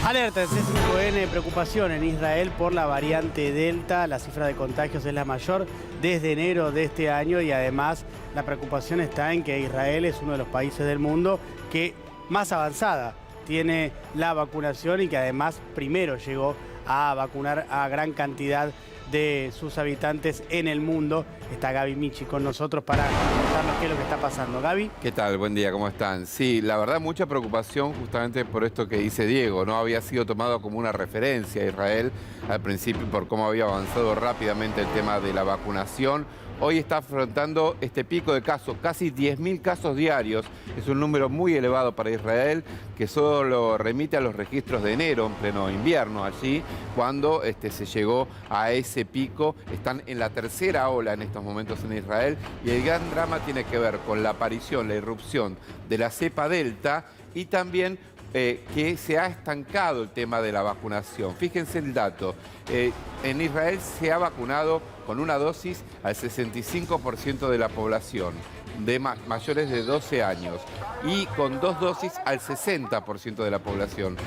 Alerta de C5N, preocupación en Israel por la variante Delta. La cifra de contagios es la mayor desde enero de este año y además la preocupación está en que Israel es uno de los países del mundo que más avanzada tiene la vacunación y que además primero llegó a vacunar a gran cantidad de sus habitantes en el mundo. Está Gaby Michi con nosotros para contarnos qué es lo que está pasando. Gaby. ¿Qué tal? Buen día, ¿cómo están? Sí, la verdad mucha preocupación justamente por esto que dice Diego, ¿no? Había sido tomado como una referencia a Israel al principio por cómo había avanzado rápidamente el tema de la vacunación. Hoy está afrontando este pico de casos, casi 10.000 casos diarios. Es un número muy elevado para Israel, que solo remite a los registros de enero, en pleno invierno allí, cuando se llegó a ese pico. Están en la tercera ola en estos momentos en Israel y el gran drama tiene que ver con la aparición, la irrupción de la cepa Delta y también que se ha estancado el tema de la vacunación. Fíjense el dato, en Israel se ha vacunado con una dosis al 65% de la población de mayores de 12 años y con 2 dosis al 60% de la población.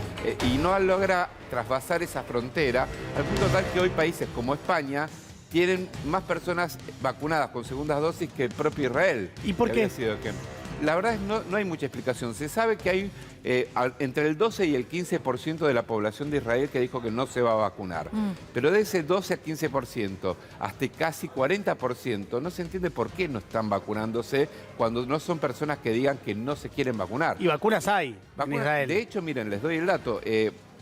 Y no logra trasvasar esa frontera al punto tal que hoy países como España tienen más personas vacunadas con segundas dosis que el propio Israel. ¿Y por qué? La verdad es que no hay mucha explicación. Se sabe que hay entre el 12 y el 15% de la población de Israel que dijo que no se va a vacunar. Pero de ese 12 a 15% hasta casi 40% no se entiende por qué no están vacunándose cuando no son personas que digan que no se quieren vacunar. Y vacunas hay en Israel. De hecho, miren, les doy el dato.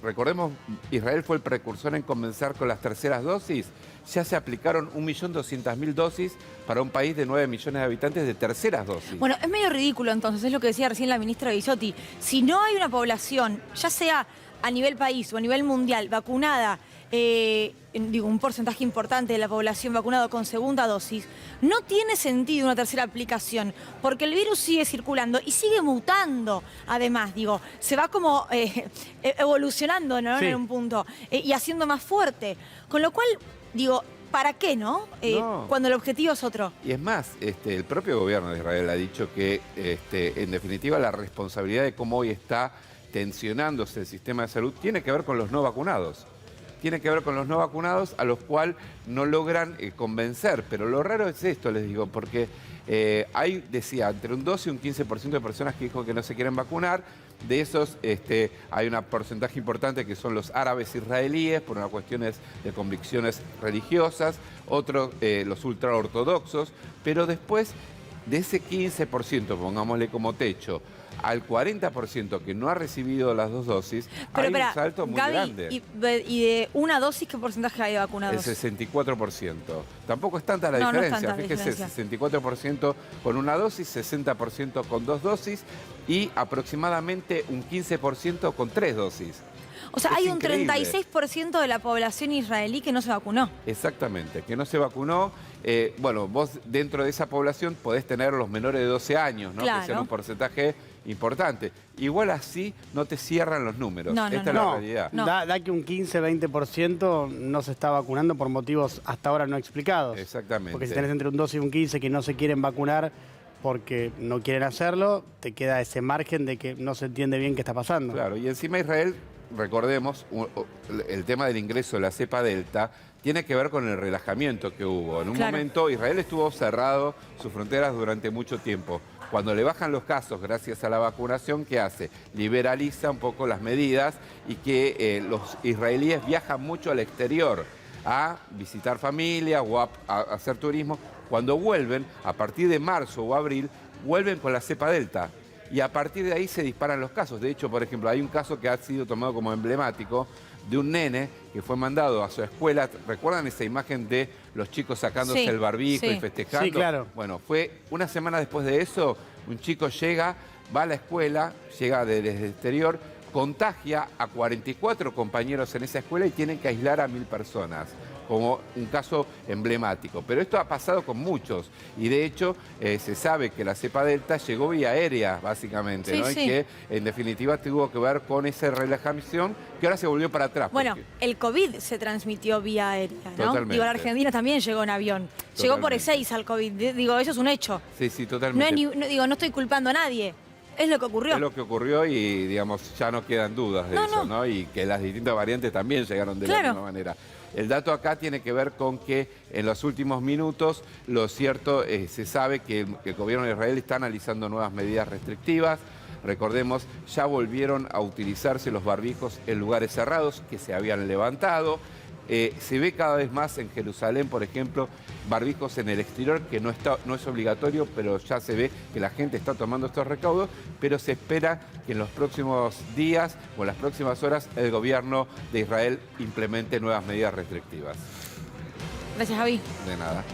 Recordemos, Israel fue el precursor en comenzar con las terceras dosis. Ya se aplicaron 1.200.000 dosis para un país de 9 millones de habitantes de terceras dosis. Bueno, es medio ridículo entonces, es lo que decía recién la ministra Bisotti. Si no hay una población, ya sea a nivel país o a nivel mundial, vacunada, un porcentaje importante de la población vacunada con segunda dosis, no tiene sentido una tercera aplicación, porque el virus sigue circulando y sigue mutando. Además, se va como evolucionando, ¿no? Sí. En un punto, y haciendo más fuerte. Con lo cual, ¿para qué, no? Cuando el objetivo es otro. Y es más, el propio gobierno de Israel ha dicho que, en definitiva, la responsabilidad de cómo hoy está tensionándose el sistema de salud tiene que ver con los no vacunados. Tiene que ver con los no vacunados a los cuales no logran convencer. Pero lo raro es esto, les digo, porque hay, decía, entre un 12 y un 15% de personas que dijo que no se quieren vacunar. De esos hay un porcentaje importante que son los árabes israelíes por unas cuestiones de convicciones religiosas, otros los ultraortodoxos, pero después de ese 15%, pongámosle como techo, al 40% que no ha recibido las 2 dosis, hay un salto muy grande. ¿Y de una dosis qué porcentaje hay de vacunados? El 64%. Tampoco es tanta la diferencia. Fíjese, 64% con una dosis, 60% con 2 dosis y aproximadamente un 15% con 3 dosis. O sea, hay un 36% de la población israelí que no se vacunó. Exactamente, que no se vacunó. Bueno, vos dentro de esa población podés tener los menores de 12 años, ¿no? Claro. Que sean un porcentaje importante. Igual así no te cierran los números. Esta es la realidad. Da que un 15-20% no se está vacunando por motivos hasta ahora no explicados. Exactamente. Porque si tenés entre un 12 y un 15 que no se quieren vacunar porque no quieren hacerlo, te queda ese margen de que no se entiende bien qué está pasando. Claro, y encima Israel, recordemos, el tema del ingreso de la cepa Delta tiene que ver con el relajamiento que hubo. En un momento Israel estuvo cerrado sus fronteras durante mucho tiempo. Cuando le bajan los casos gracias a la vacunación, ¿qué hace? Liberaliza un poco las medidas y que los israelíes viajan mucho al exterior a visitar familia o a hacer turismo. Cuando vuelven, a partir de marzo o abril, vuelven con la cepa Delta. Y a partir de ahí se disparan los casos. De hecho, por ejemplo, hay un caso que ha sido tomado como emblemático de un nene que fue mandado a su escuela. ¿Recuerdan esa imagen de los chicos sacándose el barbijo y festejando? Sí, claro. Bueno, fue una semana después de eso, un chico va a la escuela, llega desde el exterior, contagia a 44 compañeros en esa escuela y tienen que aislar a 1.000 personas. Como un caso emblemático. Pero esto ha pasado con muchos y de hecho se sabe que la cepa Delta llegó vía aérea básicamente, ¿no? Y que en definitiva tuvo que ver con esa relajación que ahora se volvió para atrás. Bueno, el COVID se transmitió vía aérea, ¿no? Totalmente. La Argentina también llegó en avión. Llegó por Ezeiza al COVID, eso es un hecho. Sí, totalmente. No estoy culpando a nadie. Es lo que ocurrió. Es lo que ocurrió y, digamos, ya no quedan dudas de eso, ¿no? Y que las distintas variantes también llegaron de la misma manera. El dato acá tiene que ver con que en los últimos minutos, lo cierto, se sabe que el gobierno de Israel está analizando nuevas medidas restrictivas. Recordemos, ya volvieron a utilizarse los barbijos en lugares cerrados que se habían levantado. Se ve cada vez más en Jerusalén, por ejemplo, barbijos en el exterior, que no es obligatorio, pero ya se ve que la gente está tomando estos recaudos, pero se espera que en los próximos días o en las próximas horas el gobierno de Israel implemente nuevas medidas restrictivas. Gracias, Javi. De nada.